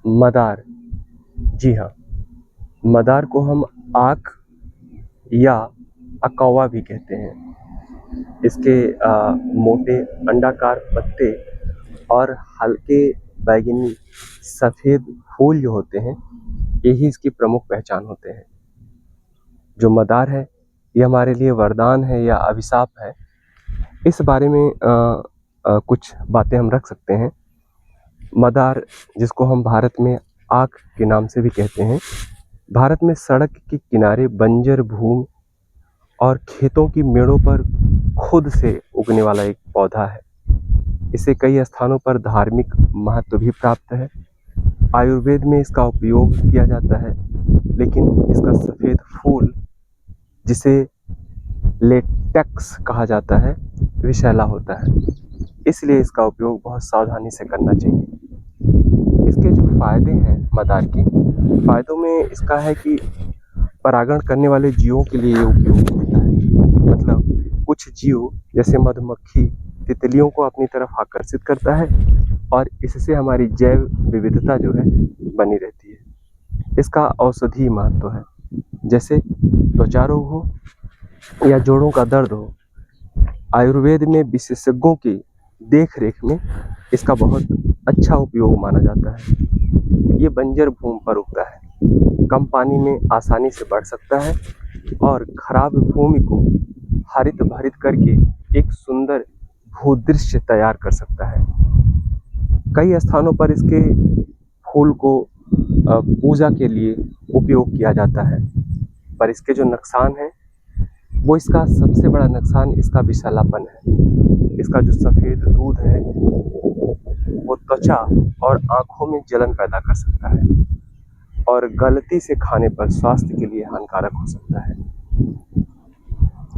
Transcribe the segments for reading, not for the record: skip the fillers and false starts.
मदार, जी हाँ, मदार को हम आक या अकौवा भी कहते हैं। इसके मोटे अंडाकार पत्ते और हल्के बैंगनी सफ़ेद फूल जो होते हैं, यही इसकी प्रमुख पहचान होते हैं। जो मदार है, ये हमारे लिए वरदान है या अभिशाप है, इस बारे में कुछ बातें हम रख सकते हैं। मदार, जिसको हम भारत में आक के नाम से भी कहते हैं, भारत में सड़क के किनारे बंजर भूमि और खेतों की मेड़ों पर खुद से उगने वाला एक पौधा है। इसे कई स्थानों पर धार्मिक महत्व भी प्राप्त है। आयुर्वेद में इसका उपयोग किया जाता है, लेकिन इसका सफ़ेद फूल, जिसे लेटेक्स कहा जाता है, विषैला होता है। इसलिए इसका उपयोग बहुत सावधानी से करना चाहिए। इसके जो फ़ायदे हैं मदार के, फ़ायदों में इसका है कि परागण करने वाले जीवों के लिए ये उपयोगी होता है। मतलब कुछ जीव जैसे मधुमक्खी तितलियों को अपनी तरफ आकर्षित करता है और इससे हमारी जैव विविधता जो है बनी रहती है। इसका औषधीय महत्व है, जैसे त्वचा रोग हो या जोड़ों का दर्द हो, आयुर्वेद में विशेषज्ञों की देख रेख में इसका बहुत अच्छा उपयोग माना जाता है। ये बंजर भूमि पर उगता है, कम पानी में आसानी से बढ़ सकता है और खराब भूमि को हरित भरित करके एक सुंदर भूदृश्य तैयार कर सकता है। कई स्थानों पर इसके फूल को पूजा के लिए उपयोग किया जाता है, पर इसके जो नुकसान हैं, वो इसका सबसे बड़ा नुकसान इसका विषैलापन है। इसका जो सफ़ेद दूध है, वो त्वचा और आँखों में जलन पैदा कर सकता है और गलती से खाने पर स्वास्थ्य के लिए हानिकारक हो सकता है।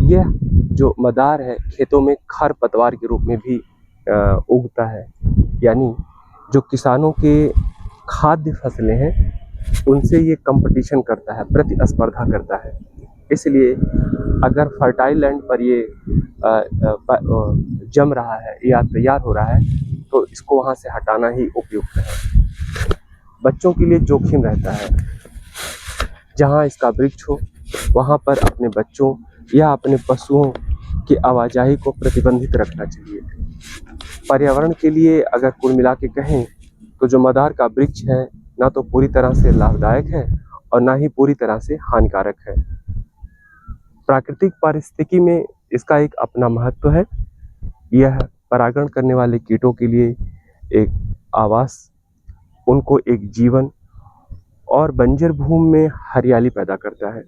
यह जो मदार है, खेतों में खरपतवार के रूप में भी उगता है, यानी जो किसानों के खाद्य फसलें हैं, उनसे ये कंपटीशन करता है, प्रतिस्पर्धा करता है। इसलिए अगर फर्टाइल लैंड पर ये जम रहा है या तैयार हो रहा है, तो इसको वहाँ से हटाना ही उपयुक्त है। बच्चों के लिए जोखिम रहता है। जहाँ इसका वृक्ष हो, वहाँ पर अपने बच्चों या अपने पशुओं की आवाजाही को प्रतिबंधित रखना चाहिए। पर्यावरण के लिए अगर कुल मिला के कहें, तो जो मदार का वृक्ष है, ना तो पूरी तरह से लाभदायक है और ना ही पूरी तरह से हानिकारक है। प्राकृतिक पारिस्थितिकी में इसका एक अपना महत्व है। यह परागण करने वाले कीटों के लिए एक आवास, उनको एक जीवन और बंजर भूमि में हरियाली पैदा करता है।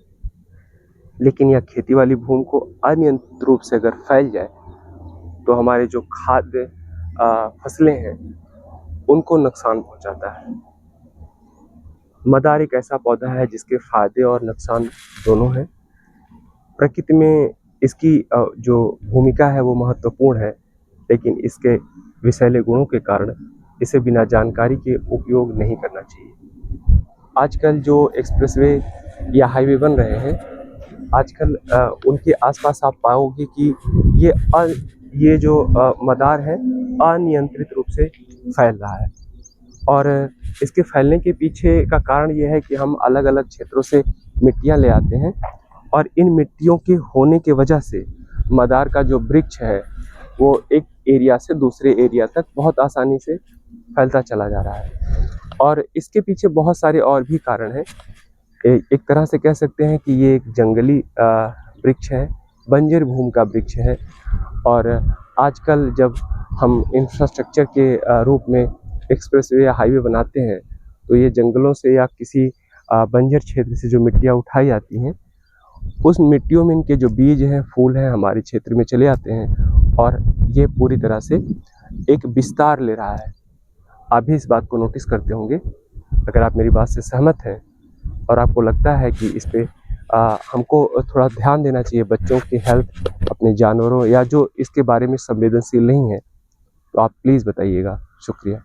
लेकिन यह खेती वाली भूमि को अनियंत्रित रूप से अगर फैल जाए, तो हमारे जो खाद्य फसलें हैं, उनको नुकसान पहुंचाता है। मदार एक ऐसा पौधा है जिसके फायदे और नुकसान दोनों हैं। प्रकृति में इसकी जो भूमिका है वो महत्वपूर्ण है, लेकिन इसके विषैले गुणों के कारण इसे बिना जानकारी के उपयोग नहीं करना चाहिए। आजकल जो एक्सप्रेसवे या हाईवे बन रहे हैं, आजकल उनके आसपास आप पाओगे कि ये जो मदार है, अनियंत्रित रूप से फैल रहा है। और इसके फैलने के पीछे का कारण ये है कि हम अलग अलग क्षेत्रों से मिट्टियाँ ले आते हैं, और इन मिट्टियों के होने के वजह से मदार का जो वृक्ष है, वो एक एरिया से दूसरे एरिया तक बहुत आसानी से फैलता चला जा रहा है। और इसके पीछे बहुत सारे और भी कारण हैं। एक तरह से कह सकते हैं कि ये एक जंगली वृक्ष है, बंजर भूमि का वृक्ष है। और आजकल जब हम इंफ्रास्ट्रक्चर के रूप में एक्सप्रेसवे या हाईवे बनाते हैं, तो ये जंगलों से या किसी बंजर क्षेत्र से जो मिट्टियाँ उठाई जाती हैं, उस मिट्टियों में इनके जो बीज हैं, फूल हैं, हमारे क्षेत्र में चले आते हैं और ये पूरी तरह से एक विस्तार ले रहा है। आप भी इस बात को नोटिस करते होंगे। अगर आप मेरी बात से सहमत हैं और आपको लगता है कि इस पे हमको थोड़ा ध्यान देना चाहिए, बच्चों की हेल्थ, अपने जानवरों या जो इसके बारे में संवेदनशील नहीं है, तो आप प्लीज़ बताइएगा। शुक्रिया।